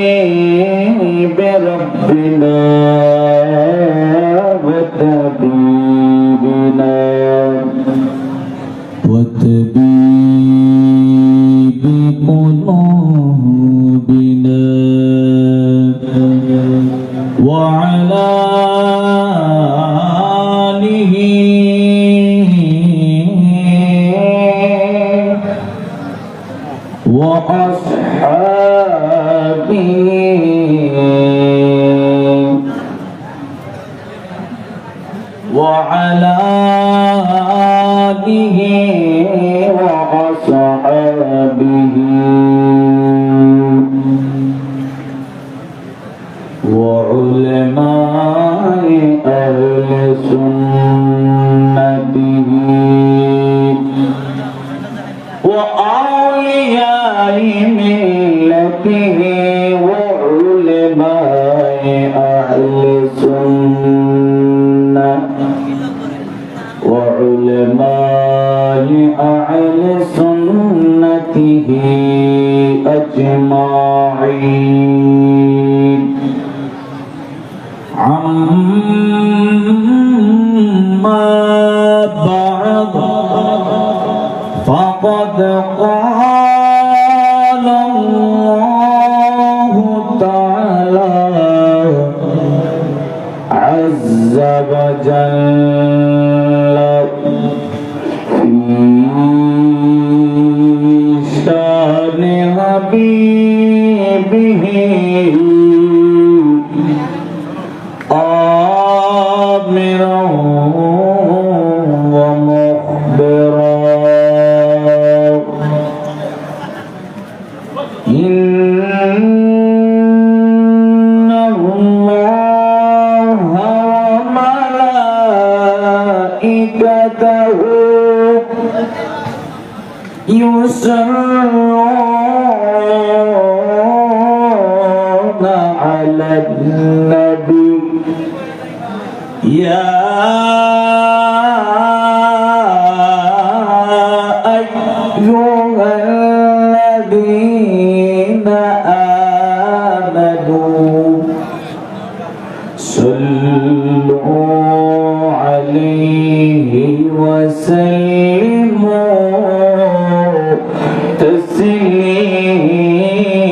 وحبيب ربنا وطبيبنا وطبيب قلوبنا وعلى آله وأصحابه وعلى آله وأصحابه وعلماء أهل سنته وأولياء ملته وعلماء أهل سنة وعلماء أهل سنته أجمعين عما بعد فقد قال الله تعالى عز وجل في شان حبيبه آمرا ومخبرا إن الله وملائكته يصلون على النبي يا أيها الذين آمنوا صلوا عليه وسلموا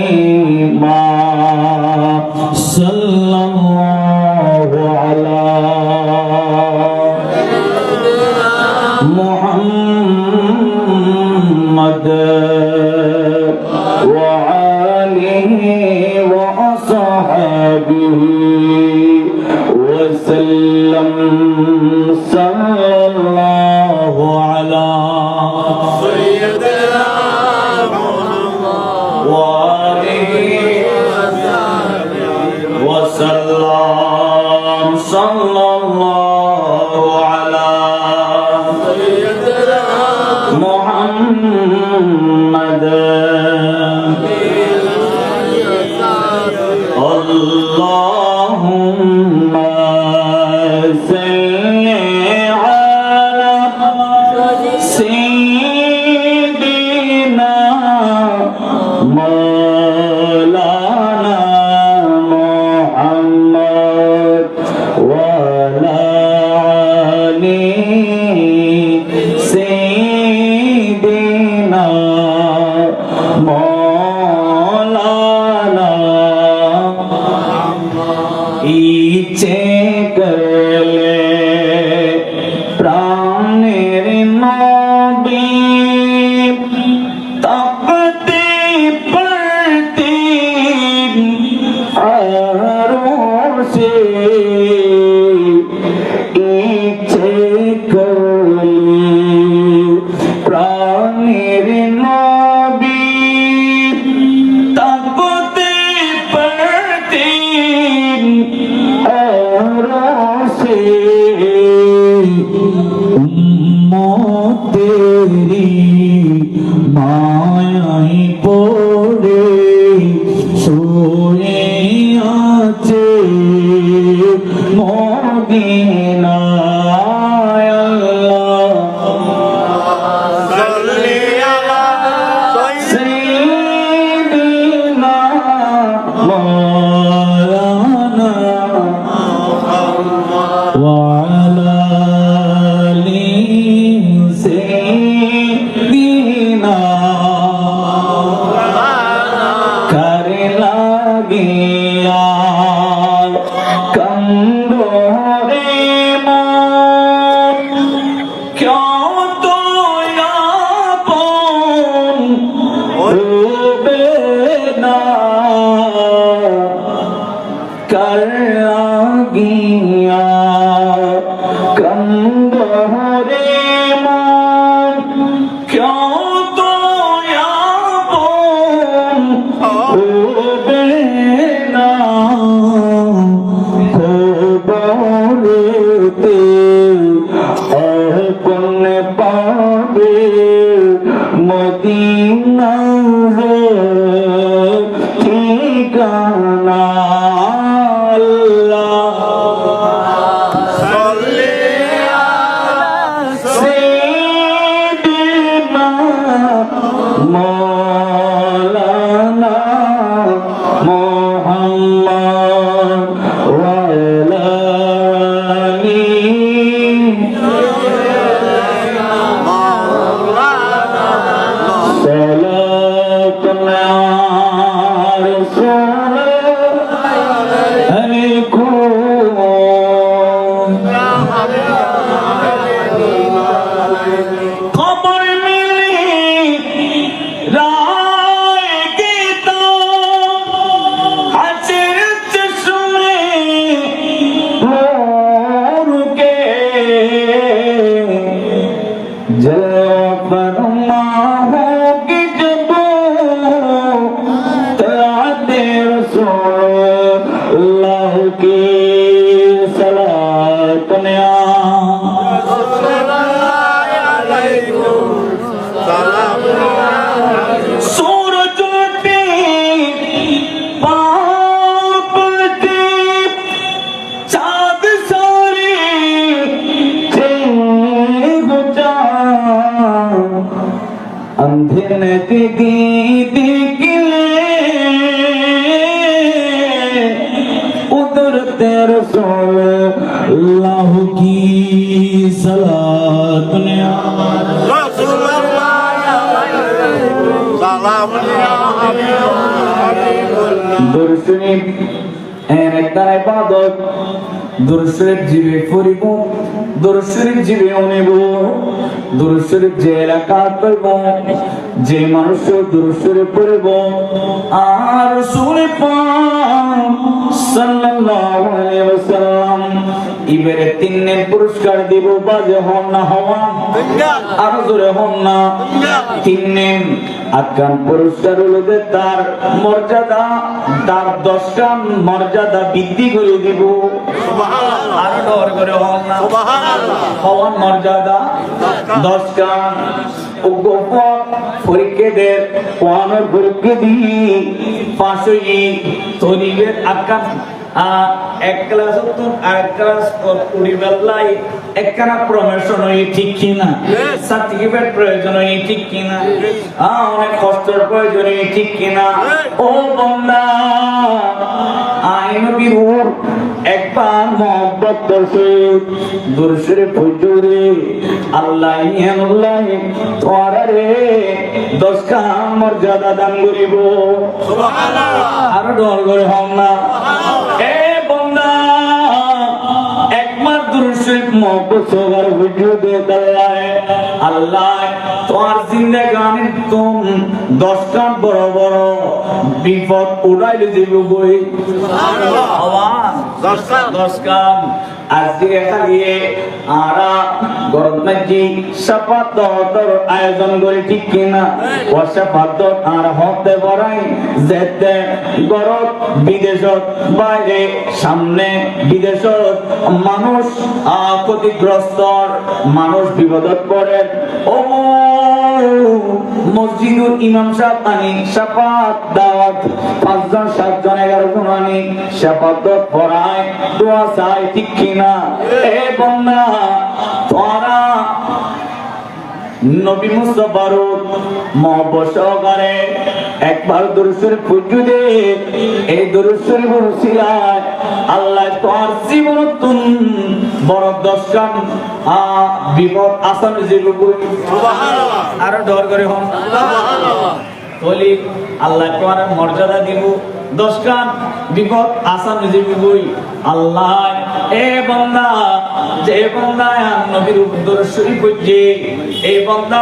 تسليما صلى الله على محمد وآله وأصحابه وسلم صلى الله على سيدنا محمد وآله وسلم صلى الله على سيدنا محمد اللهم صل على سيدنا مولانا محمد وعلى آل سيدنا مولانا ইচ্ছে করলে প্রাণের নবী তাকতে পড়তে আরশে ইচ্ছে করলে প্রাণের নবী তাকতে পড়তে উম্মতেরি মায়ায় পড়ে সোয়ে مولانا وعلى آل سيدنا कर लागिया कंदोरे मन क्यों तो यापन होबे ना कर लागिया कंदोरे मन क्यों तो यापन होबे ना खबरेते अपन पावे मदीना रे ठिकाना अल्लाह सैयदना मौलाना मोहम्मद वाला खबर मिली राय की तो हसर चश्मे नूर के जब फरमा होगी जब ताते रसूलुल्लाह की सलात ने सूरज उठे पाप के चाँद सारे थे गुजा अंधे न दिखी उधर तेरे रसूलुल्लाह की सलात ने दुरूद शरीफ একটা ইবাদত দুরূদ শরীফ জিবে পড়িব দুরূদ শরীফ জিবে অনিব দুরূদ শরীফ যে এলাকা পড়ব যে মানুষ দুরূদ শরীফ পড়ব আর রাসূল পাক সাল্লাল্লাহু আলাইহি ওয়াসাল্লাম ইবারে তিননে পুরস্কার দিব বাজে হন না হওয়া আর জোরে হন না তিননে আকাম পুরস্কার হলো যে তার মর্যাদা তার 10টা মর্যাদা বৃদ্ধি করে দিব সুবহানাল্লাহ আর ডর করে হন না সুবহানাল্লাহ হওয়ার মর্যাদা 10টা উগ্গপ পরীক্ষাদের কোয়ানোর পরীক্ষা দি পাশই তরিবের আকাম এক ক্লাস তো আরেক ক্লাস কুড়ি বেলায় একখানা প্রমোশন হয়ে ঠিক কিনা সার্টিফিকেট প্রয়োজন হয়ে ঠিক কিনা অনেক কষ্টের প্রয়োজন হয়ে ঠিক কিনা ও বান্দা আইনবী রূপ একবার মোহাম্মদ করছে দুরুশরে ফুজুরে আল্লাহ আল্লাহ তোরে 10 কাম মর্যাদা দান করিব সুবহানাল্লাহ আর ডর করে হন না এ বান্দা একবার দুরুশরে মোহাম্মদ সবার ফুজুরে আল্লাহ তোমার জিন্দেগানি তুম 10 কাম বড় বড় বিপদ উড়াইলে দিব বই সুবহানাল্লাহ আওয়াজ 10 কাম আজকে খালিয়ে আরা গরমজি সাফাতর আয়োজন করে ঠিক কিনা ও সাফাত আর হতে বড়াই যেতে গরত বিদেশত বাইরে সামনে বিদেশত মানুষ ক্ষতিগ্রস্ত মানুষ বিপদত পড়ে ও মসজিদুল ইমাম সাহেব আনি সাফাত দাওয়াত 5 জন 7 জন 11 জন আনি সাফাত পড়ায় দোয়া চাই ঠিক কিনা এ বান্দা তোরা নবী মুস্তাফার মহব্বত সহকারে একবার দুরূদ শরীফ পড়ে দে। এই দুরূদ শরীফের উসিলায় আল্লাহ তোর জীবনতুন বড় 10 কাম বিপদ আসান জীবন সুবহানাল্লাহ আর ডর করে হন সুবহানাল্লাহ বলি আল্লাহ তোর মর্যাদা দিব 10 কাম বিপদ আসান জীবন আল্লাহ এ বান্দা যে বান্দা নবীর দুরূদ শরীফ পড়ে এই বান্দা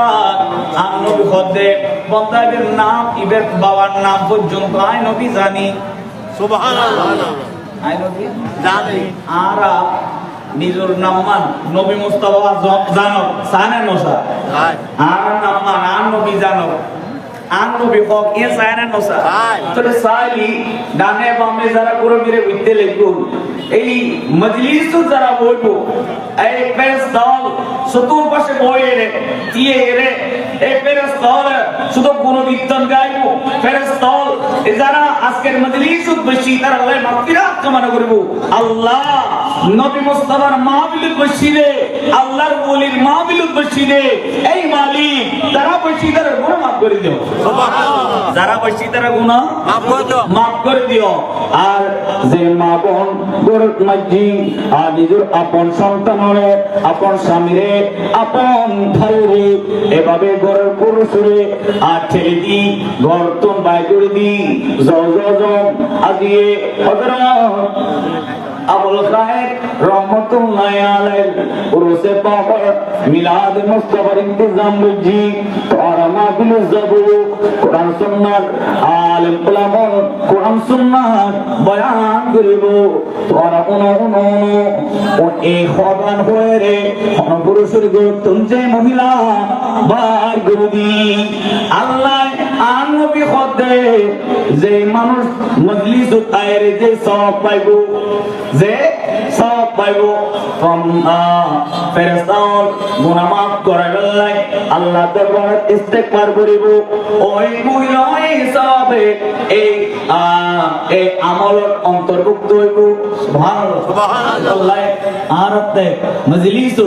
নবী খোদে বান্দাদের নাম ইবের বাবার নাম পর্যন্ত আই নবী জানি সুবহানাল্লাহ আই নবী জানি আর নিজের নাম মান নবী মুস্তাফা জানো সানে নসা আর নাম মান আর নবী জানো আর নবী হক এ সানে নসা তোরে সালি ডানে বামে যারা কুরবিরে উঠতে লাগলো এই মজলিস তো যারা বলবো এই পেস দল সতুর পাশে বইয়ে রে দিয়ে রে এই পেস দল শুধু কোন বিদ্যান গাইবো পেস দল যারা আজকের মজলিস বসি তারা আল্লাহ মাগফিরাত কামনা করব আল্লাহ নবী মুস্তাফার মাহফিল বসিরে আল্লাহর ওলির মাহফিল বসিরে এই মালিক যারা বসি তারা গুনাহ মাফ করে দিও সুবহানাল্লাহ যারা বসি তারা গুনাহ মাফ করে দিও আর যে মা বোন গরত মাঝি নিজের আপন সন্তানরে আপন স্বামীরে আপন ভাইরে এভাবে ঘরের পুরুষরে আর ছেড়ে দি ঘর তুন বাই করে দি আজিয়ে আবুল খায়ের রহমতুল্লাহ আলাইহি উরুসে পাক মিলাদ মুস্তাফার ইন্তজাম বুঝি তোরা মাহফিল যাবো কোরআন সুন্নাত আলেম উলামা কোরআন সুন্নাত বয়ান করিব তোরা কোন এই খবর হয়ে রে কোন পুরুষের গৌতম যে মহিলা বার গরুদি আল্লাহ আর নবী খোদে যে মানুষ মজলিস আয়ের যে সওয়াব পাইবো যে সওয়াব পাইবো ফেরেশতার গুনাহ মাফ করার লাগে আল্লাহ দরবারে ইস্তেগফার করিব ওই মহিলা এই সওয়াবে এই আমলের অন্তর্ভুক্ত হইব সুবহানাল্লাহ সুবহানাল্লাহ আরতে মজলিস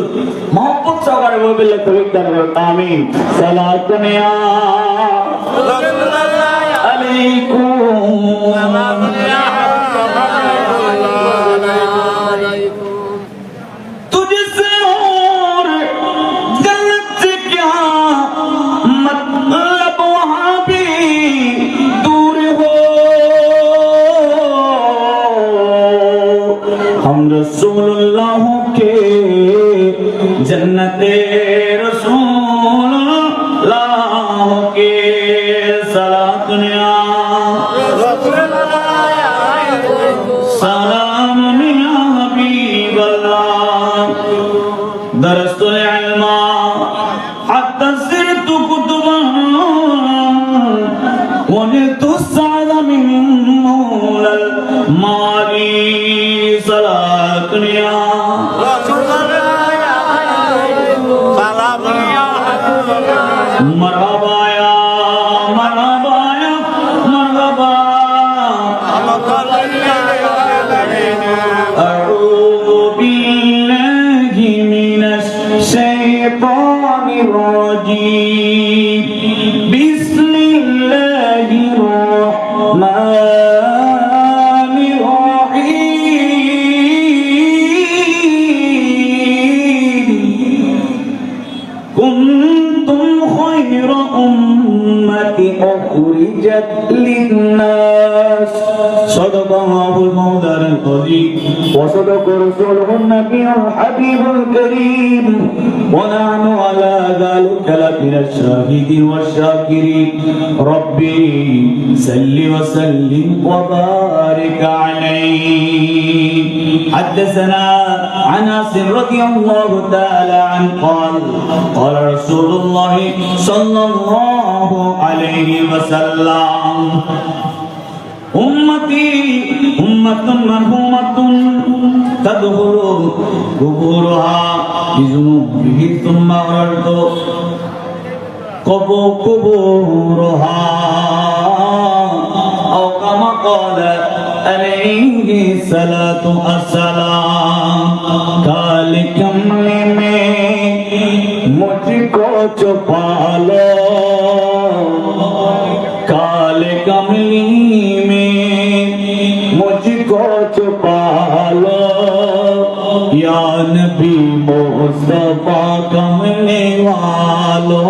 মহব্বত সহকারে বলবে তৌফিক আমিন সালাতুন ইয়া রাসূলুল্লাহ আলাইকুম সালাতুন ইয়া रसूलुल्लाह के जन्नते रसूलुल्लाह के सलातुनिया सलाम या हबीब अल्लाह दरस्तुल इल्मा हत्ता सिरतु कुतुबन वनितु सादा मिन मौलल मारी सलातुनिया मरहबा या मरहबा या मरहबा अऊज़ु बिल्लाहि मिनश शैतानिर रजीम बिस्मिल्लाहिर रहमानिर रहीम कुंतुम खैरा उम्मति उखरिजत लिन्नास सदकाहुल मौलाना अज़ीम व सदका रसूलुहुन नबियुल हबीबुल करीम व नहनु अला ज़ालिका लमिनश शाहिदीन वश्शाकिरीन रब्बी सल्लि व सल्लिम व बारिक अलैहि हदथना अनस रदियल्लाहु तआला अन्हु قال قال رسول الله صلى الله عليه وسلم أمتي أمة مرحومة تدخل قبورها بذنوبه ثم غرد قبورها أو كما قال عليه الصلاة والسلام काले कमले में मुझको छुपा लो काले कमली में मुझको छुपा लो या नबी मुस्तफा कमले वालो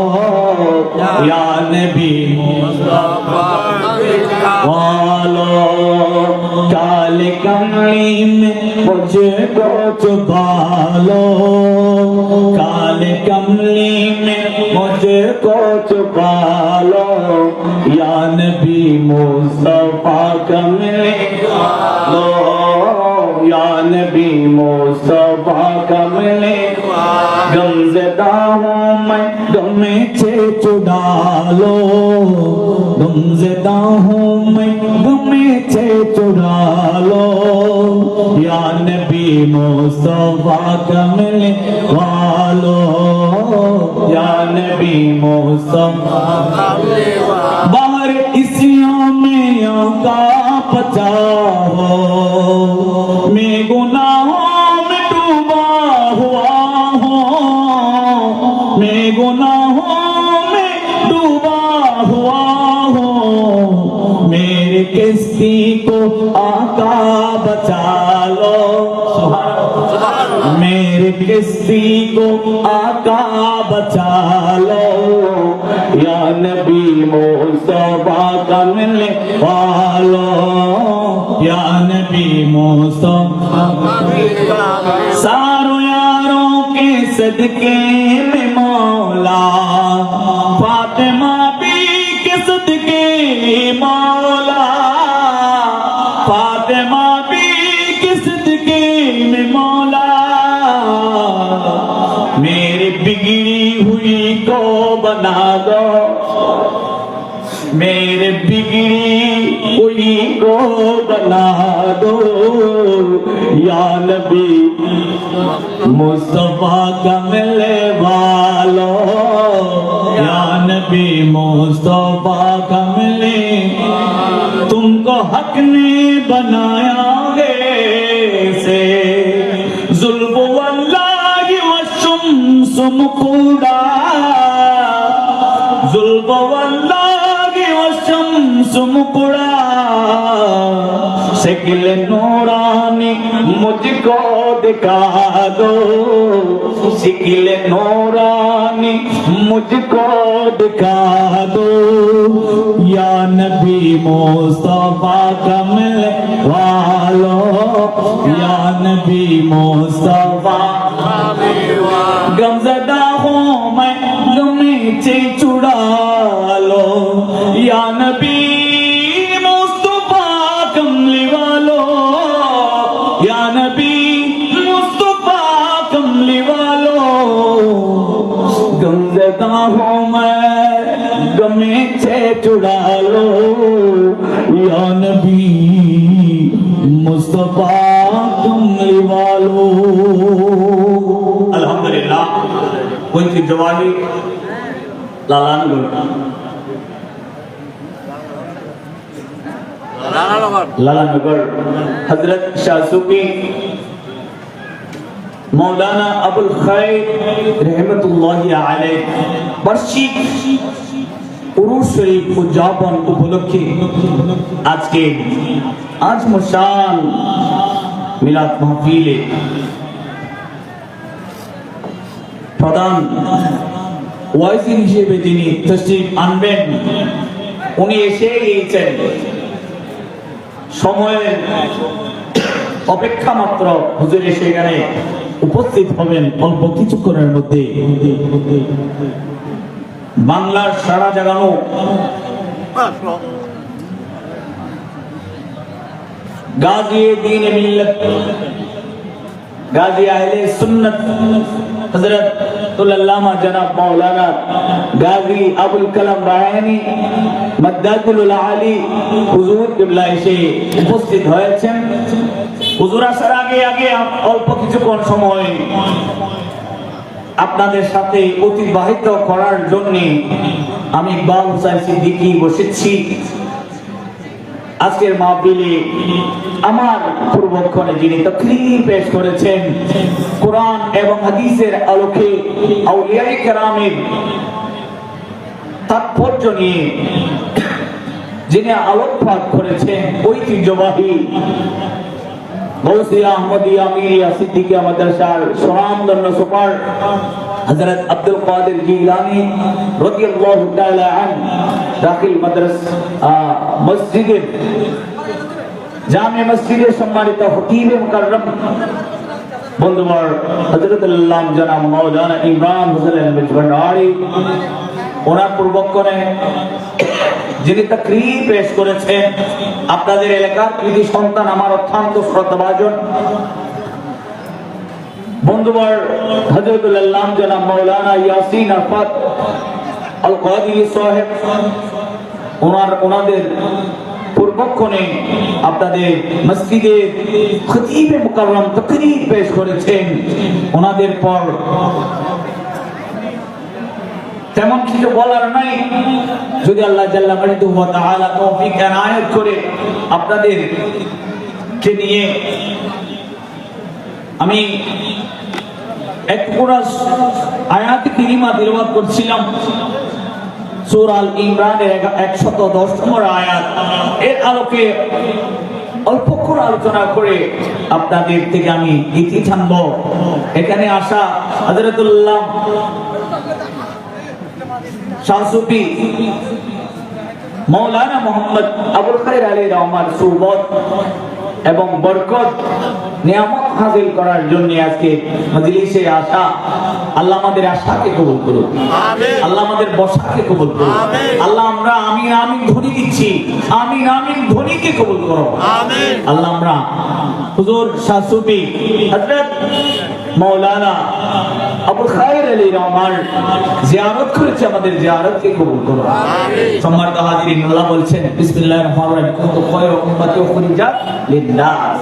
या नबी मुस्तफा वालो काले कमली में मुझको छुपा लो काले कमली में मुझको छुपा लो या नबी मुस्तफा कमले वालो या नबी मुस्तफा कमले गमज़दा हूँ मैं गमे छे चुड़ा लो गमज़दा हूँ मैं गमे छे चुड़ा लो या नबी मुस्तफा कमले वालो या नबी मुस्तफा कमले वालो बाहर इसियों में आका बचाओ मैं गुनाहों में डूबा हुआ हूँ मैं गुनाहों में डूबा हुआ हूँ मेरे किस्ती को आका बचा लो मेरे किस्ती को आका बचा लो या नबी मुस्तफा कमले वालो या नबी मुस्तफा सारों यारों के सदके में मौला फातिमा भी के सदके मौला फातिमा भी के सदके में मौला मेरी बिगड़ी हुई को बना दो मेरे बिगड़ी हुई को बना दो या नबी मुस्तफा कमले वालो या नबी मुस्तफा कमले तुमको हक ने बनाया है से जुल्फ़ वल्लाहि वशम्स मुकुड़ा जुल्फ़ वल्लाहि वशम्स मुकुड़ा शक्ल नूरानी मुझको दिखा दो शक्ल नूरानी मुझको दिखा दो या नबी मुस्तफा कमले वालो या नबी मुस्तफा गमज़दा हूँ मैं गमे से चुड़ा लो या नबी मुस्तफा कमले वालो या नबी मुस्तफा कमले वालो गमज़दा हूँ मैं गमे से चुड़ा लो या नबी मुस्तफा कमले वालो अल्हम्दुलिल्लाह कोई जवानी लालानगर हजरत शाह सूफी मौलाना अबुल खैर रहमतुल्लाहि अलैह বার্ষিক উরুস শরীফ উদযাপন উপলক্ষে আজকে আজমশান মিলাদ মাহফিলে প্রধান ওয়াইজি হিসেবে যিনি তশরিফ আনবেন উনি এসে গিয়েছেন সময়ের অপেক্ষা মাত্র হুজুর এসে এখানে উপস্থিত হবেন অল্প কিছুক্ষণের মধ্যে বাংলার সারা জাগানো গাজী দ্বীন মিল্লাত গাজী আহলে সুন্নাত হযরত আল্লামা জনাব মাওলানা গাজী আবুল কালাম রায়হানী মাদ্দাতুল আলী হুজুর কিবলা এসে উপস্থিত হয়েছেন হুজুর আসার আগে অল্প কিছুক্ষণ সময় আপনাদের সাথে অতিবাহিত করার জন্য আমি ইকবাল হোসেন সিদ্দিকী বসেছি আজকের মাহফিলে আমার পূর্বক্ষণে যিনি তাকরীর পেশ করেছেন কোরআন এবং হাদিসের আলোকে আউলিয়ায়ে কেরামের তাৎপর্য নিয়ে যিনি আলোকপাত করেছেন ঐতিহ্যবাহী গৌসিয়া আহমদিয়া মিরিয়া সিদ্দিকিয়া মাদ্রাসার সুনামধন্য সুপার হযরত আব্দুল কাদের জিলানী রাদিয়াল্লাহু তাআলা আনহু দাখিল মাদ্রাসা মসজিদের জামে মসজিদের সম্মানিত খতিবে মুকাররম বন্ধুবর হযরতুল্লাহ জনাব মাওলানা ইমরান হোসেন মিজবারি ওনার পূর্বক্ষণে যিনি তাকরীর পেশ করেছেন আপনাদের এলাকার কৃতি সন্তান আমার অত্যন্ত শ্রদ্ধাভাজন বন্ধুবর হযরতুল্লাহ জনাব মাওলানা ইয়াসিন আফাত আল কাদিরি সাহেব ওনাদের পূর্বক্ষণে আপনাদের মসজিদে খতিবে মুকাররম তাকরীর পেশ করেছেন ওনাদের পর তেমন কিছু বলার নাই যদি আল্লাহ জাল্লা ওয়া তাআলা তৌফিক এনায়েত করে আপনাদের কে নিয়ে আমি এক পুরো আয়াত কারিমা তিলাওয়াত করছিলাম সূরা আল ইমরানের 110 নম্বর আয়াত এর আলোকে অল্পক্ষণ আলোচনা করে আপনাদের থেকে আমি ইতি টানব এখানে আসা হযরতুল্লাহ শাহসুফি মাওলানা মোহাম্মদ আবুল খায়ের আলী রহমান সুবত এবং বরকত নিয়ামত হাসিল করার জন্য আজকে মজলিসে আসা আল্লাহ আমাদের আশাকে কবুল করুন আমিন আল্লাহ আমাদের বসাকে কবুল করুন আমিন আল্লাহ আমরা আমিন আমিন ধ্বনি দিচ্ছি আমিন আমিন ধ্বনিকে কবুল করো আমিন আল্লাহ আমরা হুজুর শাহসুফি হযরত মাওলানা আবুল খায়ের আলী রহমান জিয়ারত করেছে আমাদের জিয়ারতকে কবুল করো আমিন সম্মানিত হাজিরিন আল্লাহ বলছেন বিসমিল্লাহির রহমানির রহিম কুনতুম খায়রা উম্মাতিন উখরিজাত লিন-নাস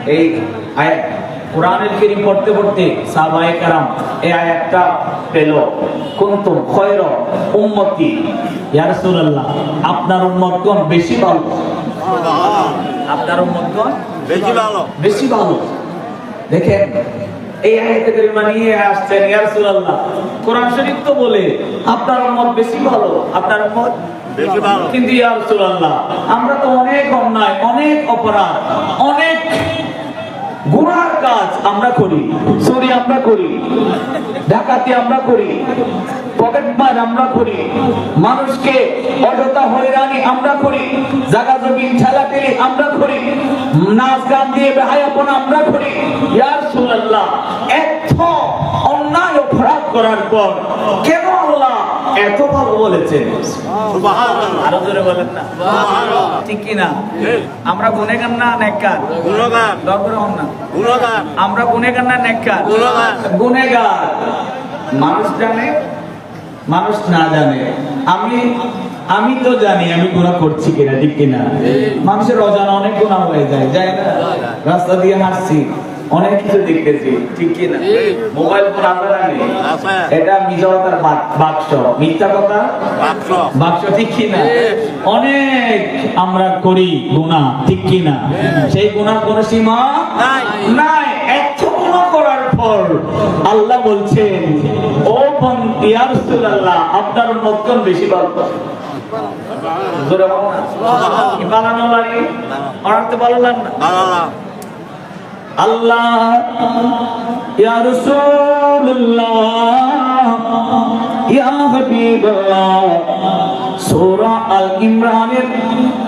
এই আয়াত কোরআনুল কারীম পড়তে পড়তে সাহাবায়ে কেরাম এই আয়াতটা পেল কুনতুম খায়রা উম্মতি ইয়া রাসূলুল্লাহ আপনার উম্মতগণ বেশি ভালো আপনার উম্মতগণ বেশি ভালো দেখেন এই আয়াতে কারিমা নিয়ে আসছেন ইয়া রাসূলুল্লাহ কোরআন শরীফ তো বলে আপনার উম্মত বেশি ভালো আপনার উম্মত বেশি ভালো কিন্তু ইয়া রাসূলুল্লাহ আমরা তো অনেক অন্যায় অনেক অপরাধ অনেক গুনার কাজ আমরা করি চুরি আমরা করি ডাকাতি আমরা করি পকেটমার আমরা করি মানুষকে অযথা হয়রানি আমরা করি জায়গা জমি ঠেলাঠেলি আমরা করি নাচ গান দিয়ে বেহায়াপনা আমরা করি ইয়া রাসূলুল্লাহ এত অন্যায় অপরাধ করার পর কেন আল্লাহ এত ভালো বলেছেন সুবহানাল্লাহ আরো জোরে বলেন না সুবহানাল্লাহ ঠিক কি না আমরা গুনাহগার না নেককার গুনাহগার দরকার হন না গুনাহগার আমরা গুনাহগার না নেককার গুনাহগার গুনাহগার মানুষ জানে মানুষ না জানে আমি তো জানি আমি গুনাহ করছি কিনা ঠিক কিনা মানুষের অজানা অনেক গুনাহ হয়ে যায় না রাস্তা দিয়ে হাঁটছি অনেক কিছু দেখতেছি ঠিক কিনা মোবাইল ফোন আপনারা নেই এটা মিজাওয়াতার বাক্স মিথ্যা কথা বাক্স ঠিক কিনা অনেক আমরা করি গুনাহ ঠিক কিনা সেই গুনাহ কোনো সীমা নাই এত গুনাহ করার পর আল্লাহ বলছেন ও বন্দী ইয়া রাসূলুল্লাহ আপনার উম্মতগণ বেশি ভালো জোরে বলুন সুবহানাল্লাহ কি বানানো লাগে অর্থ বললেন না আল্লাহ ইয়া রাসূলুল্লাহ ইয়া হাবিবাল্লাহ সূরা আল ইমরানের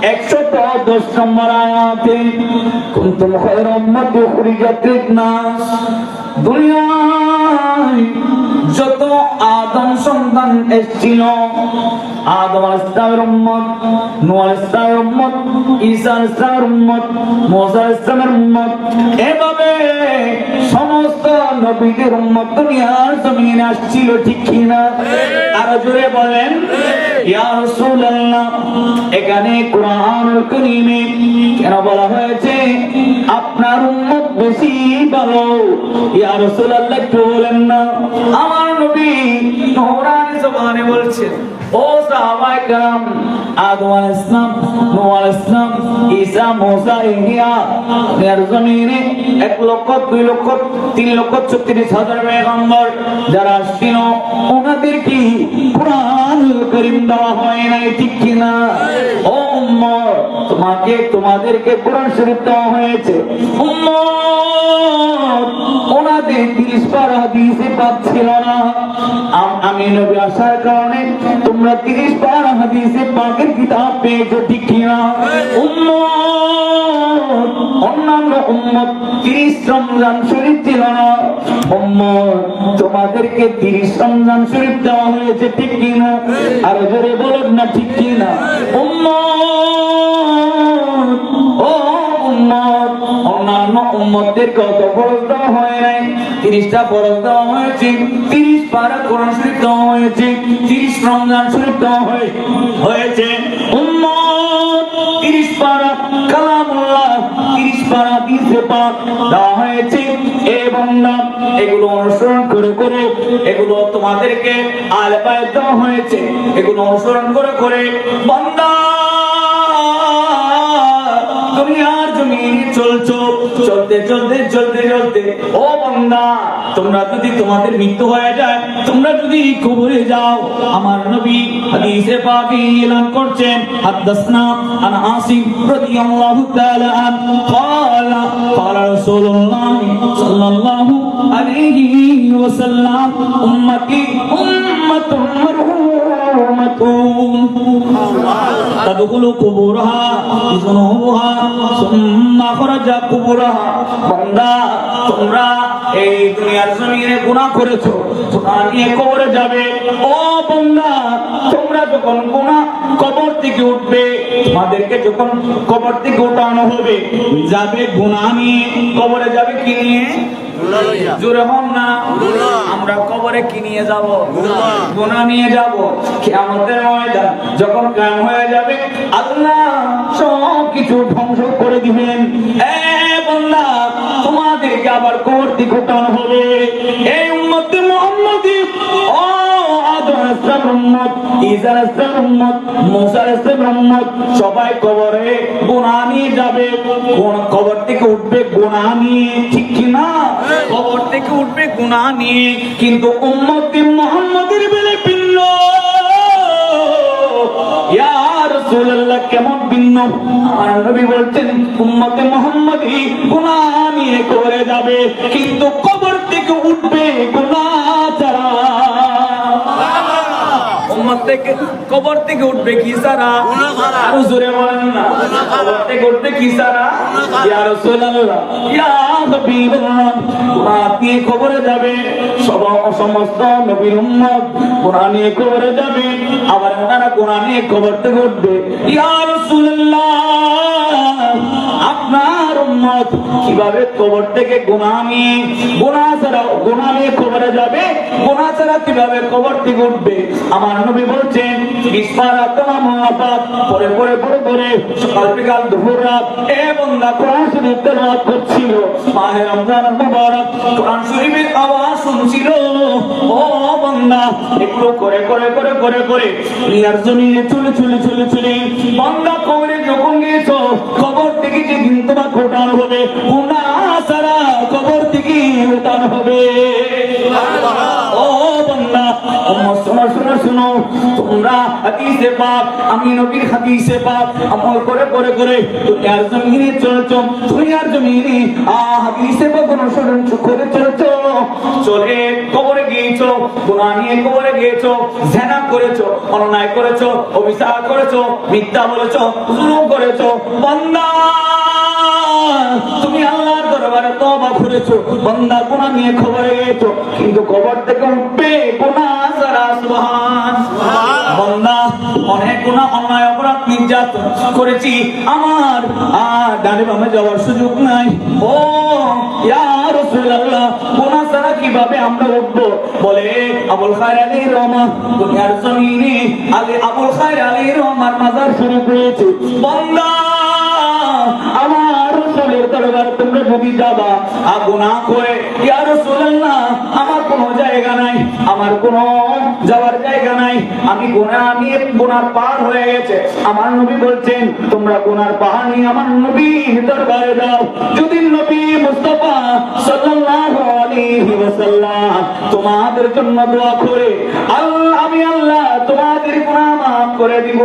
110 নম্বর আয়াতে কুনতুম খায়রা উম্মাতিন উখরিজাত লিন-নাস দুনিয়ায় যত আদম সন্তান এসেছিল আদম আলাইহিস সালামের উম্মত নূহ আলাইহিস সালামের উম্মত ঈসা আলাইহিস সালামের উম্মত মুসা আলাইহিস সালামের উম্মত এভাবে সমস্ত নবীদের উম্মত দুনিয়ার জমিনে আসছিল ঠিক কি না আর জোরে বলেন ইয়া রাসূলুল্লাহ এখানে কোরআনুল কারীমে কেন বলা হয়েছে আপনার উম্মত বেশি ভালো ইয়া রাসূলুল্লাহ একটু বলেন না আমার নবী নূরানি জবানে বলছেন ও সাহাবায়ে কেরাম, আদম আলাইহিস সালাম, নূহ আলাইহিস সালাম, ঈসা, মুসা, ইলিয়া এর জমিনে 1 লক্ষ 2 লক্ষ 3 লক্ষ 36,000 পয়গম্বর যারা আসছিল ওনাদের কি কুরআনুল কারীম দেওয়া হয় নাই, ঠিক কি না? ও উম্মত, তোমাদেরকে কোরআন শরীফ দেওয়া হয়েছে। উম্মত, ওনাদের 30 পারা হাদিসে পাক ছিল না। আমি নবী আসার কারণে তোমরা 30 পারা হাদিসে পাকের কিতাব পেয়েছো, ঠিক কি না? উম্মত, অন্যান্য উম্মত 30 রমজান শরীফ ছিল না। উম্মত, তোমাদেরকে 30 রমজান শরীফ দেওয়া হয়েছে, ঠিক কি না? আর জোরে বলুন না, ঠিক কি না? উম্মত, ও উম্মত, অন্যান্য উম্মতদের কত ফরজ দেওয়া হয় নাই? 30টা ফরজ দেওয়া হয়েছে, 30 পারা কোরআন শরীফ দেওয়া হয়েছে, 30 রমজান শরীফ দেওয়া হয়েছে। উম্মত, 30 পারা কালামুল্লাহ, 30 পারা হাদিসে পাক দেওয়া হয়েছে। এবং এগুলো অনুসরণ করে করে এগুলো তোমাদেরকে আলে পায়ে দেওয়া হয়েছে। এগুলো অনুসরণ করে করে বান্দা দুনিয়ার জমিনে চলছো, চলতে চলতে চলতে চলতে ও বান্দা, তোমরা যদি তোমাদের মৃত্যু হয়ে যায়, তোমরা যদি কবরে যাও, আমার নবী হাদিসে পাকে এলান করছেন, হাদাসনা আন আসিম রাদিয়াল্লাহু তাআলা আন ক্বালা ক্বালা রাসূলুল্লাহ সাল্লাল্লাহু আলাইহি ওয়াসাল্লাম উম্মতি উম্মাতুন মারহুমাতুন তাদখুলু কুবুরহা যুনুবুহা সুম্মা খরাজা কুবুরহা। বান্দা, তোমরা এই দুনিয়ার জমিনে গুনাহ করেছো, গুনাহ নিয়ে কবরে যাবে। ও বান্দা, তোমরা যখন গুনাহ কবর থেকে উঠবে, তোমাদেরকে যখন কবর থেকে উঠানো হবে, যাবে গুনাহ নিয়ে, কবরে যাবে কি নিয়ে? জোরে হন না, আমরা কবরে কি নিয়ে যাব? গুনাহ নিয়ে যাব। কিয়ামতের ময়দান যখন কায়েম হয়ে যাবে, আল্লাহ সব কিছু ধ্বংস করে দিবেন। এ বান্দা, তোমাদেরকে আবার কবর থেকে উঠানো হবে। এই উম্মতে মুহাম্মাদি, ও আদম আলাইহিস সালামের উম্মত, ঈসা আলাইহিস সালামের উম্মত, মুসা আলাইহিস সালামের উম্মত, সবাই কবরে গুনাহ নিয়ে যাবে। কবর থেকে উঠবে গুনাহ নিয়ে, ঠিক কি না? কবর থেকে উঠবে গুনাহ নিয়ে। কিন্তু উম্মতে মুহাম্মাদের বেলায় ভিন্ন। ইয়া রাসূলুল্লাহ, কেমন ভিন্ন? আমার নবী বলতেন উম্মতে মুহাম্মাদি গুনাহ নিয়ে কবরে যাবে, কিন্তু কবর থেকে উঠবে গুনাহ ছাড়া। উম্মত থেকে কবর থেকে উঠবে কি ছাড়া? আরো জোরে বলেন না, কবর থেকে উঠবে কি ছাড়া? ইয়া রাসূলুল্লাহ, ইয়া হাবিবাল্লাহ, গুনাহ নিয়ে কবরে যাবে সমস্ত নবীর উম্মত, গুনাহ নিয়ে কবরে যাবে। আবার ওনারা গুনাহ নিয়ে কবর থেকে উঠবে। ইয়া রাসূলুল্লাহ, আপনার উম্মত কিভাবে কবর থেকে গুনাহ নিয়ে, গুনাহ ছাড়া গুনাহ নিয়ে কবরে যাবে? গুনাহ ছাড়া কিভাবে কবর থেকে উঠবে? আমার নবী বলছেন 20 পারা কালামুল্লাহ পাক পড়ে পড়ে পড়ে পড়ে সকাল বিকাল দুপুর রাত এ বান্দা কোরআন শরীফ তেলাওয়াত করছিল। মাহে রমজান মুবারক কোরআন শরীফের আওয়াজ শুনছিল। ও বান্দা, এগুলো করে করে করে করে করে দুনিয়ার জমিনে চলে চলে চলে চলে বান্দা কবরে যখন গিয়েছো, কবর থেকে যেদিন তোমার উঠানো হবে, গুনাহ ছাড়া কবর থেকে উঠানো হবে। ও বান্দা, শোনো শোনো শোনো, তোমরা হাদিসে পাক, আমি নবীর হাদিসে পাক আমল করে করে করে দুনিয়ার জমিনে চলেছো, দুনিয়ার জমিনে হাদিসে পাক অনুসরণ করে চলেছো, চলে কবরে গিয়েছো, গুনাহ নিয়ে কবরে গিয়েছো, জিনা করেছো, অন্যায় করেছো, অবিচার করেছো, মিথ্যা বলেছো, জুলুম করেছো। বান্দা, তুমি আল্লাহর দরবারে তওবা করেছো, বান্দা গুনাহ নিয়ে কবরে গিয়েছো, কিন্তু কবর থেকে উঠবে গুনাহ ছাড়া। সুবহান। বান্দা, অনেক গুনাহ, অন্যায়, অপরাধ, নির্যাতন করেছি, আমার আর ডানে বামে যাওয়ার সুযোগ নাই। ও ইয়া রাসূলুল্লাহ, গুনাহ ছাড়া কিভাবে আমরা উঠবো? বলে আবুল খায়র আলাইহির রহমান, দুনিয়ার জমিনে আগে আবুল খায়র আলাইহির রহমান মাজার শুরু করেছে। বান্দা, আমার রাসূলের দরবারে এবার তোমরা যদি যাবা গুনাহ করে, ইয়া রাসূলুল্লাহ আমার কোনো জায়গা নাই, আমার কোনো যাওয়ার জায়গা নাই, আমি গুনার পার হয়ে গেছে। আমার নবী বলছেন তোমরা গুনার পাহাড় নিয়ে আমার নবীর দরবারে যাও। যদি নবী মুস্তাফা সাল্লাল্লাহু আলাইহি ওয়াসাল্লাম তোমাদের জন্য দোয়া করে, আমি আল্লাহ তোমাদের গুনাহ মাফ করে দিব।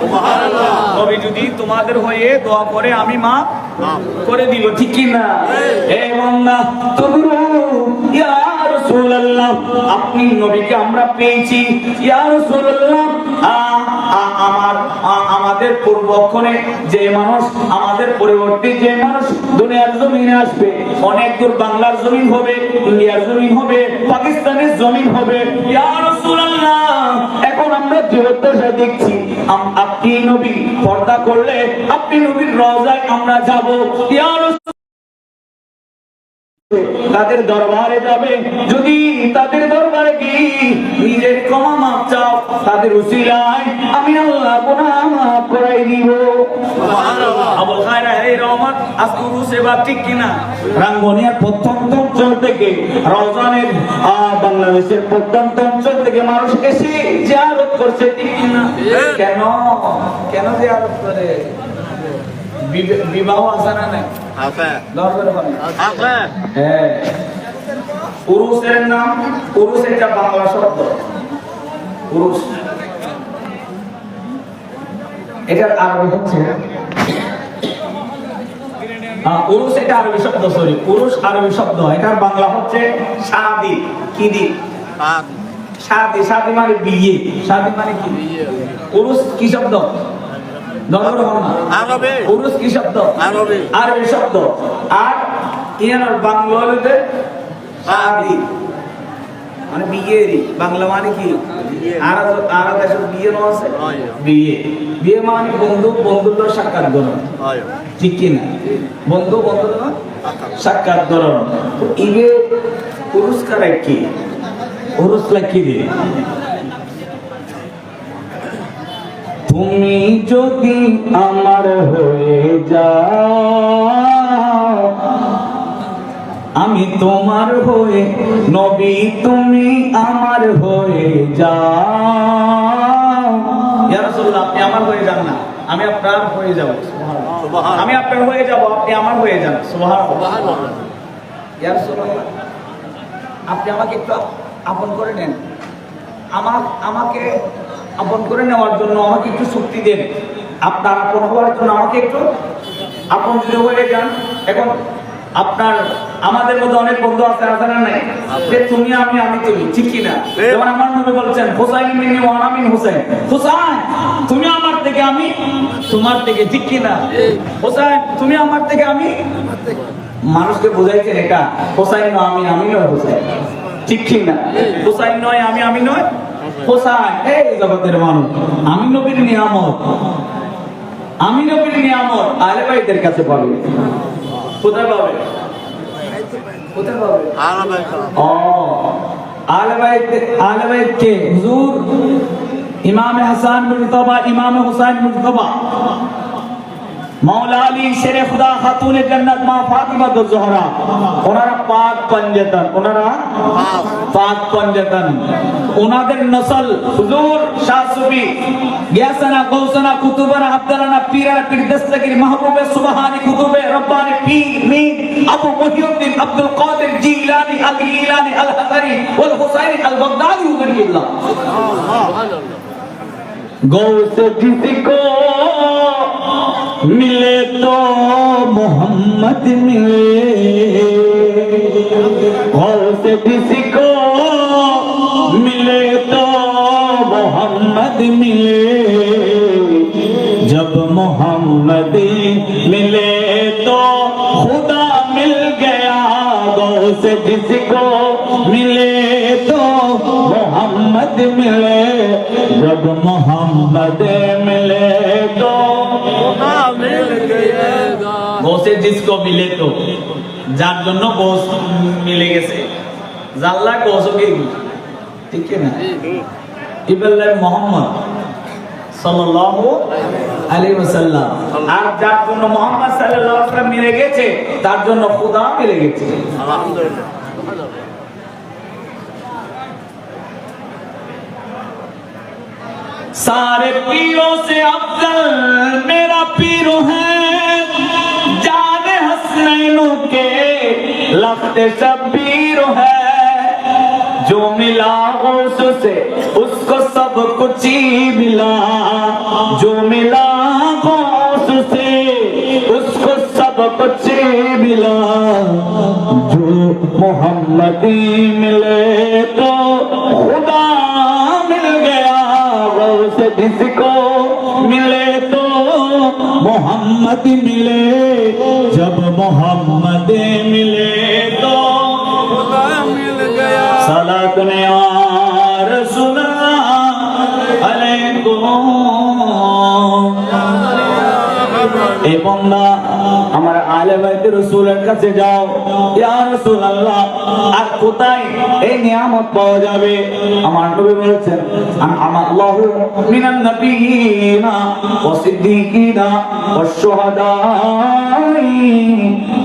সুবহানাল্লাহ। নবী যদি তোমাদের হয়ে দোয়া করে আমি মাফ করে দিব, ঠিক কি না? এই বান্দা তবরু ইয়া রাসূলুল্লাহ, আপনি নবীকে আমরা পেয়েছি ইয়া রাসূলুল্লাহ। আমাদের পূর্বক্ষণে যে মানুষ, আমাদের পরবর্তী যে মানুষ দুনিয়ার জমিনে আসবে, অনেক দূর বাংলার জমিন হবে, ইন্ডিয়ার জমিন হবে, পাকিস্তানের জমিন হবে, ইয়া রাসূলুল্লাহ এখন আমরা জীবদ্দশা দেখছি, আপনি নবী পর্দা করলে আপনি নবীর রওজায় আমরা যাব, ইয়া রাসূল তাদের দরবারে যাবে। যদি তাদের দরবারে গিয়ে নিজের ক্ষমা মাপ চাও, তাদের উসিলায় আমি আল্লাহ গুনাহ মাফ করাই দিব। সুবহানাল্লাহ। আবুল খায়র এই রহমত আসকুরু সেবা, ঠিক কিনা? রাঙ্গুনিয়ার প্রত্যন্ত অঞ্চল থেকে, রওজানের বাংলাদেশের প্রত্যন্ত অঞ্চল থেকে মানুষ এসে জিয়ারত করছে, ঠিক কিনা? কেন কেন জিয়ারত করে? বিবাহ আছে না নাই? আছে। হ্যাঁ, পুরুষের নাম, পুরুষ একটা বাংলা শব্দ, পুরুষ এটার আরবি হচ্ছে পুরুষ, এটা আরবি শব্দ, সরি পুরুষ আরবি শব্দ, এটার বাংলা হচ্ছে শাদি। কি দি? শাদি। শাদি মানে বিয়ে। শাদি মানে কি? পুরুষ কি শব্দ? পুরুষ কি শব্দ? আরবি শব্দ। আর ইয়ার বাংলা হলে শাদি মানে বিয়েরই বাংলা মানে কি? আর দেশের বিয়ে আছে, বিয়ে। বিয়ে মানে বন্ধু বন্ধুত্ব সাক্ষাৎ ধরন, ঠিক কিনা? বন্ধু বন্ধুত্ব সাক্ষাৎ ধরন। ইবে পুরস্কার কি? পুরস্কার কি রে? তুমি যদি আমার হয়ে যাও, আমি তোমার হয়ে, নবী তুমি আমার হয়ে যাও। ইয়া রাসূলুল্লাহ আপনি আমার হয়ে যান না, আমি আপনার হয়ে যাব। সুবহানাল্লাহ। আমি আপনার হয়ে যাব, আপনি আমার হয়ে যান। সুবহানাল্লাহ। ইয়া রাসূলুল্লাহ আপনি আমাকে একটু আপন করে নেন, আমাকে আপন করে নেওয়ার জন্য আমাকে একটু শক্তি দেন, আপনার আপন হওয়ার জন্য আমাকে একটু আপন হয়ে যান। এখন আপনার আমাদের মধ্যে অনেক বন্ধু আছে, আছে না নাই? যে তুমি আমি, আমি তুমি, ঠিক কি না? যেমন আমার নবী বলছেন হুসাইন মিন্নি ওয়া আনা মিন হুসাইন, হুসাইন তুমি আমার থেকে, আমি তোমার থেকে, ঠিক কি না? হুসাইন তুমি আমার থেকে, আমি মানুষকে বোঝাইছেন এটা হুসাইন নয় আমি, আমি নয় হুসাইন, ঠিক কি না? হুসাইন নয় আমি, আমি নয় হুসাইন। এই জগতের মানুষ, আমি নবীর নিয়ামত, আমি নবীর নিয়ামত আহলে বাইতের কাছে পাবে। কোথায় পাবে? কোথায় পাবে? আহলে বাইত কে? হুজুর ইমাম হাসান মুজতবা, ইমাম হুসাইন মুজতবা, मौला अली शेर खुदा खातून जन्नत मां फातिमा ज़हरा, ওনারা পাক পঞ্জতন, ওনারা পাক পঞ্জতন, ওনাদের নসল হুজুর শাহ সুফি গিয়াসানা গৌসানা কুতুবানা আব্দুল্লাহ পীরানা পীর দস্তগীর মাহবুবে সুবহানি কুতুবে রব্বানি পীর মীর আবু মুহিউদ্দিন আব্দুল কাদের জিলানী আল ইলানী আল হাসানি ওয়াল হুসাইনি আল বাগদাদি রাদিয়াল্লাহু সুবহানাল্লাহ। गौस जिसको मिले तो मोहम्मद मिले, गौस जिसको मिले तो मोहम्मद मिले, जब मोहम्मद मिले तो खुदा मिल गया, गौस जिसको मिले तो मोहम्मद मिले, जब मोहम्मद मिले तो खुदा मिल गया। गौसे जिसको मिले तो, যার জন্য গৌস মিলে গেছে, জাল্লা গৌসকে, ঠিক না? ইবাল্লাহ মোহাম্মদ সাল্লাল্লাহু আলাইহি ওয়াসাল্লাম। আর যার জন্য মুহাম্মদ সাল্লাল্লাহু আলাইহি ওয়াসাল্লাম মিলে গেছে, তার জন্য খোদা মিলে গেছে। আলহামদুলিল্লাহ। सारे पीरों से अफजल मेरा पीर है, जाने हसनैनों के लफ्ते शब्बीर है, जो मिला उससे उसको सब कुछ ही मिला, जो मिला उससे उसको सब कुछ ही मिला, जो मोहम्मदी मिले तो खुदा मिल गया, से जिसको मिले तो मोहम्मद मिले, जब मोहम्मद मिले तो खुदा मिल गया। सलात में या रसूल अलैकुम। ए बंदा আমার আলে বাইতে রাসূলের কাছে যাও, ইয়া রাসূলুল্লাহ আর কোথায় এই নিয়ামত পাওয়া যাবে? আমার নবী বলেছেন আমাল্লাহু মিনান নাবিয়িনা ওয়াস সিদ্দিকিনা ওয়াস শুহাদাই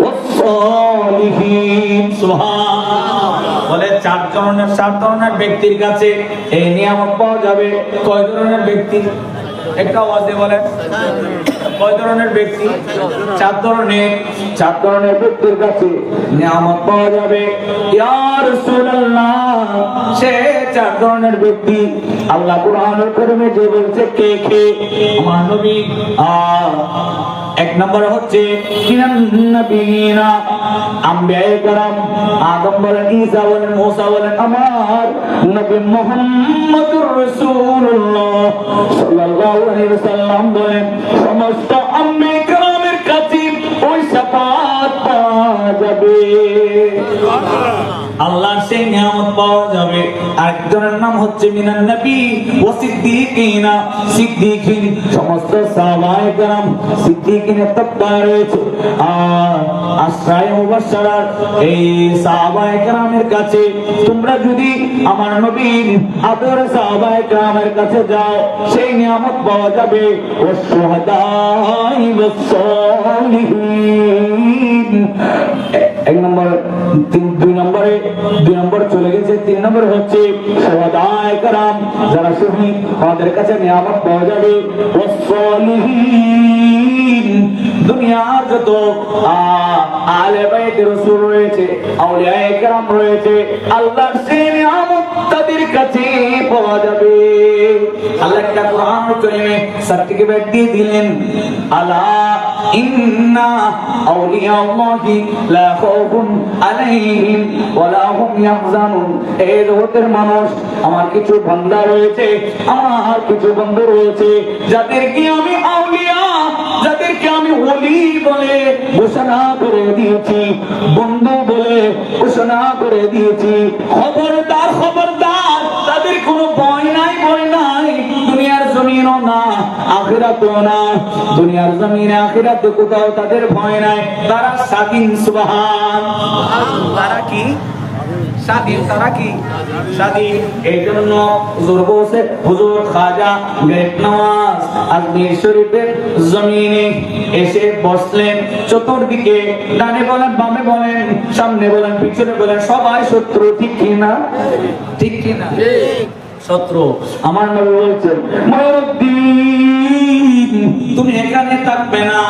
ওয়াস সালিহিন। সুবহানাল্লাহ। বলে চার ধরনের ব্যক্তির কাছে এই নিয়ামত পাওয়া যাবে। কয় ধরনের ব্যক্তি? একটা আওয়াজে বলেন, কয় ধরনের ব্যক্তি? চার ধরনের ব্যক্তির কাছে নিয়ামত পাওয়া যাবে। ইয়া রাসূলুল্লাহ, সে চার ধরনের ব্যক্তি আল্লাহ কুরআনুল কারীমে যে বলছে কে কে? আমার নবী এক নম্বর হচ্ছে মিনান নবিয়িনা, আম্বিয়ায়ে কেরাম, আদম বলেন, ঈসা বলেন, মুসা বলেন, আমার নবী মুহাম্মদুর রাসূলুল্লাহ সাল্লাল্লাহু আলাইহি ওয়াসাল্লাম বলেন, সমস্ত আম্বিয়া কেরামের কাছে ওই শাফাত পাওয়া যাবে, আল্লাহর সেই নিয়ামত পাওয়া যাবে। আরেকজনের নাম হচ্ছে মিনান নবী ওয়া সিদ্দিকিনা, সিদ্দিকিন, সমস্ত সাহাবায়ে কেরাম সিদ্দিকিনের তকবায় রয়েছে। আর আশরায়ে মুবাশশারার এই সাহাবায়ে কেরামের কাছে তোমরা যদি আমার নবীর আদরের সাহাবায়ে কেরামের কাছে যাও, সেই নিয়ামত পাওয়া যাবে। ওয়াস শুহাদাই ওয়াস সালিহিন। এক নম্বর, দুই নম্বর চলে গেছে। তিন নম্বর হচ্ছে শুহাদায়ে কেরাম, যারা শহীদ, তাদের কাছে নিয়ামত পাওয়া যাবে। ওয়াস সালিহিন, দুনিয়ার যত আলে বাইতে রাসূল রয়েছে, আউলিয়ায়ে কেরাম রয়েছে, আল্লাহর সেই নিয়ামত তাদের কাছে পাওয়া যাবে। আল্লাহ একটা কোরআনুল কারীমে সার্টিফিকেট দিয়ে দিলেন, আলা ইন্না আউলিয়া আল্লাহি লা খাউফুন আলাইহিম ওয়া লা হুম ইয়াহজানুন। এই জগতের মানুষ, আমার কিছু বান্দা রয়েছে, আমার কিছু বন্ধু রয়েছে, যাদেরকে আমি আউলিয়া, যাদেরকে আমি ওলি বলে ঘোষণা করে দিয়েছি, বন্ধু বলে ঘোষণা করে দিয়েছি। খবরদার খবরদার, তাদের কোনো ভয় নাই, দুনিয়ার জমিনও না, আখিরাতেও না। দুনিয়ার জমিনে আখিরাতে কোথাও তাদের ভয় নাই, তারা স্বাধীন। সুবহানাল্লাহ। তারা কি স্বাধীন? তারা কি স্বাধীন? এই জন্য হুজুর বলছে, হুজুর খাজা গরিব নওয়াজ আজমির শরীফের জমিনে এসে বসলেন। চতুর্দিকে ডানে বলেন, বামে বলেন, সামনে বলেন, পিছনে বলেন, সবাই শত্রু। ঠিক কি না? ঠিক কি না? শত্রু। আমার নবী বলছেন, তুমি এখানে থাকবে না,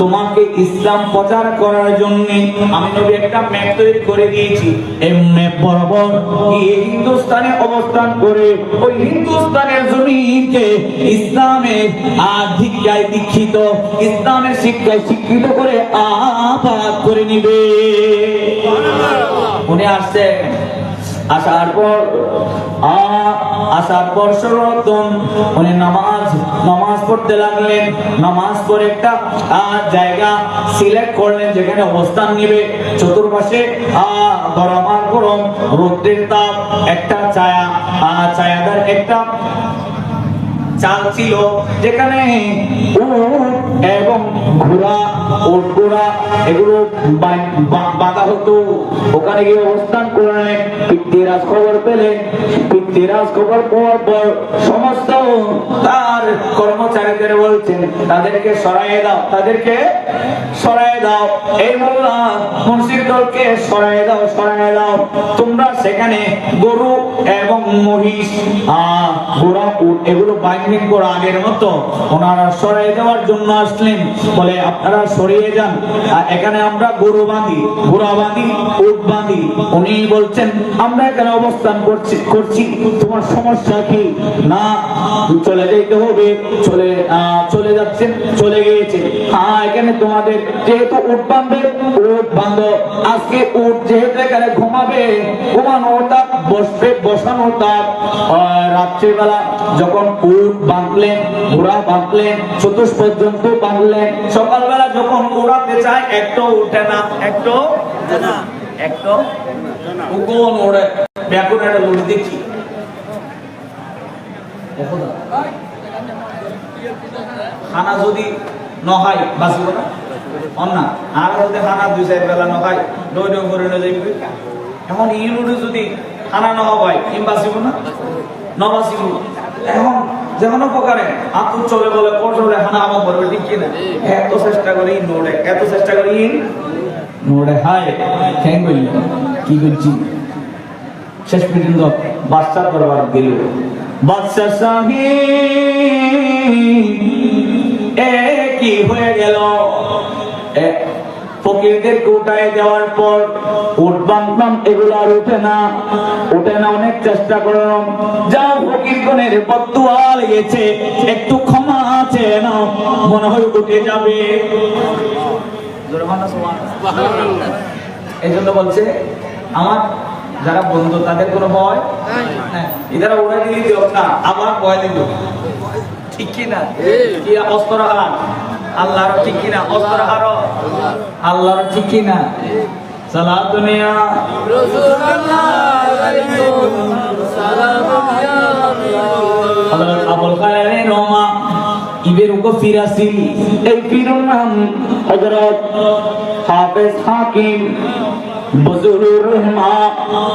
তোমাকে ইসলাম প্রচার করার জন্য আমি নবী একটা ম্যাপ তৈরি করে দিয়েছি। এই ম্যাপ বরাবর গিয়ে হিন্দুস্তানে অবস্থান করে ওই হিন্দুস্তানের জমিনকে ইসলামের দীক্ষায় দীক্ষিত, ইসলামের শিক্ষায় শিক্ষিত করে আবাদ করে নিবে। উনি আসছে, আসার পর সর্বপ্রথম উনি নামাজ পড়তে লাগলেন। নামাজ পড়ে একটা জায়গা সিলেক্ট করলেন যেখানে অবস্থান নিবে। চতুর্পাশে গরম রৌদ্রের তাপ, একটা ছায়াদার একটা চাল ছিল যেখানে উট এবং ঘোড়া এগুলো বাঁধা হতো। ওখানে গিয়ে অবস্থান করে পিতৃরাজ খবর পেলেন। পিতৃরাজ খবর পাওয়ার পর সমস্ত তার কর্মচারীদের বলছেন তাদেরকে সরাইয়ে দাও, তাদেরকে সরাইয়ে দাও। এই মোল্লা মুন্সির দলকে সরাইয়ে দাও, সরাইয়ে দাও। তোমরা সেখানে গরু এবং মহিষ ঘোড়া উট এগুলো বাইন্ডিং করে আগের মতো ওনারা সরাইয়ে দেওয়ার জন্য আসলেন। বলে আপনারা সরিয়ে যান, এখানে আমরা গরু বাঁধি, ঘোড়া বাঁধি, উট বাঁধি। উনি বলছেন আমরা এখানে অবস্থান করছি, তোমার সমস্যা কি? না চলে যেতে হবে। চলে যাচ্ছেন, চলে গিয়েছে। হ্যাঁ এখানে তোমাদের যেহেতু উট বাঁধবে, উট বাঁধো। আজকে উট যেহেতু এখানে ঘুমাবে, ঘুমানো তার বসবে, বসানো তার। রাত্রিবেলা যখন উট বাঁধলেন, ঘোড়া বাঁধলেন, চতুষ্পর্যন্ত বাঁধলেন, সকালবেলা যখন উড়াতে চায় একটু উঠে না, একটু উগন ওড়ে। ব্যাকুন একটা লুট দেখি খানা যদি নহাই বাঁচিব না অন্যা, আর যদি খানা 2-4 বেলা নহাই ডই করে যাইবে। এখন ইউনিটে যদি খানা নহাই ইম বাঁচিব না, নবাঁচিব। এখন যেমন প্রকারে আতুর চলে বলে পটলে খানা আমার করবে, ঠিক কিনা? এত চেষ্টা করি নোড়ে, এত চেষ্টা করি নোড়ে। হাই থ্যাংক বলল কি করছি। শেষ পর্যন্ত বাদশার দরবার গেল। বাদশা শাহী কি হয়ে গেল? ফকিরদেরকে উঠায় দেওয়ার পর উট বাঁধলাম, এগুলো আর উঠে না। অনেক চেষ্টা করলাম। যাও ফকিরগণের বদদুয়া লেগেছে, একটু ক্ষমা আছে না, মনে হয় উঠে যাবে। এই জন্য বলছে আমার যারা বন্ধু তাদের কোনো ভয় এরা উড়াই দিয়ে দিও না, আমার ভয় দিল। ঠিক কিনা? কি অস্ত্র হার আল্লাহর, ঠিক কিনা? অস্ত্র হার আল্লাহর, ঠিক কিনা? সালাম দুনিয়া হযরত আবুল কালাম রোমা ইবের উকো ফিরাসি, এই পীরের নাম হযরত হাফেজ হাকিম বজরুর রহমান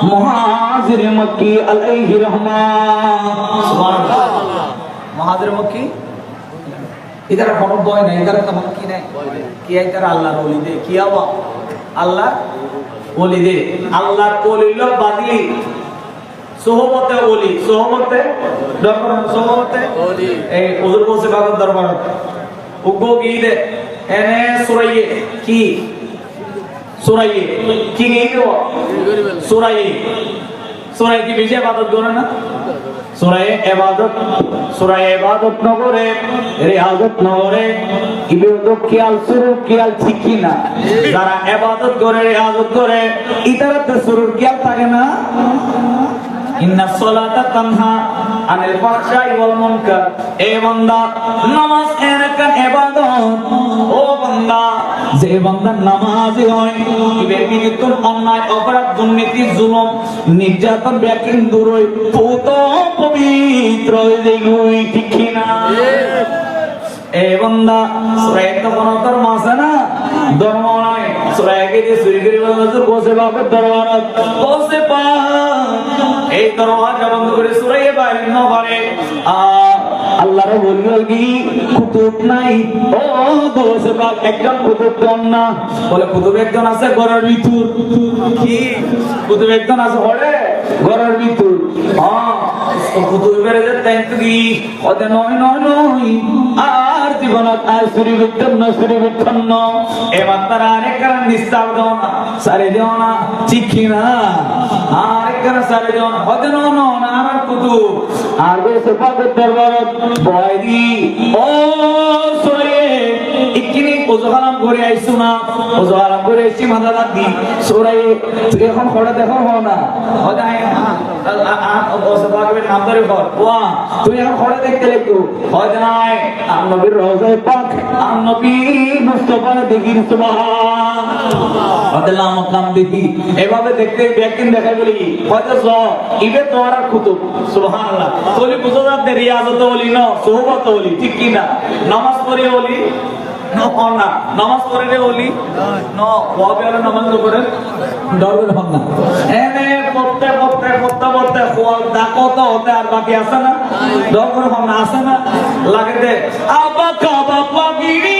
মুহাজির মক্কি আলাইহি রহমান। সুবহানাল্লাহ। মুহাজির মক্কি इधर কোনো ভয় নাই, इधर তো মক্কি নাই। কি ইধার আল্লাহর ওলি দে, কি আওয়া আল্লাহ ওলি দে। আল্লাহর ওলির লোক বাদলি সোহবতে ওলি, সোহবতে দরবার, সোহবতে ওলি। এই হুজুর বসে বাবার দরবার উগো গিয়ে এনে সুরাইয়ে কি সুরাইয়ে কি গিয়ে সুরাই কি বেশি ইবাদত করে না? সুরাই ইবাদত নগরে, রিয়াজত নগরে ইবাদত কিয়াল সুরুর কিয়াল ঠিক কি না? যারা ইবাদত করে, রিয়াজত করে, ইতারাতে সুরুর কিয়াল থাকে না। ইন্না সলাতা তানহা আনিল ফাহশাই ওয়াল মুনকার। এ বান্দা নামাজ একটা ইবাদত। ও বান্দা, যে বান্দা নামাজি হয় ইবের বিরুদ্ধে অন্যায়, অপরাধ, দুর্নীতি, জুলুম, নির্যাতন ব্যাকিং দূর হয়, পুত পবিত্র হই, ঠিক কি না? এ বান্দা সূরা তো কোন ধর্ম আছে না, ধর্ম নয়। সূরা কে যে চুরি করে হুজুর বসে বাপের দরবারত বসে পা এই দরওয়াজা বন্ধ করে সূরা বাইরে না পারে। আল্লাহর বলল কি কুতুব নাই? ও বসে বাপ একজন কুতুব না, বলে কুতুব একজন আছে ঘরের ভিতর। কি কুতুব একজন আছে ঘরের ভিতর? কুতুব বেড়ে যেতে কি ওদের নয় আর জীবনত আর চুরি বিচ্ছন্ন এবার তারা আরেক কারণ নিস্তার দেও না, সারে দেও না, ঠিক কিনা? আরেক কারণ সারে দেও না, হতে না আর কুতুব আর বেশি পাদের দরবারত ভয় দি। ও সরে ইকিনি ওজহারাম করে আইসু না, ওজহারাম করে আইসি মাথা রাখি সরে। তুই এখন খড়া দেখো না, হদায় নাম ধরে ঘর তুই এখন খড়া দেখতে লাগতো, হয় নবীর রওজায়ে পাক আর নবী মুস্তাফা দেখি সুবহানাল্লাহ আল্লাহ মাকাম দেখি এভাবে দেখতে দেখেন দেখা বলি হয়তো জ ইবে তোরা কুতুব সুবহানাল্লাহ তোলি বুঝাতে দে রিয়াজত ওলি না সোহবত ওলি ঠিক কি না নামাজ পড়ে ওলি না নামাজ পড়ে ওলি না ওয়াবে আর নামাজ পড়ে ডরবে না এনে পড়তে খোয়াল ডাকো তো হতে আর বাকি আছে না ডরবে না আছে না লাগে দে আবা কাবা পাগিরি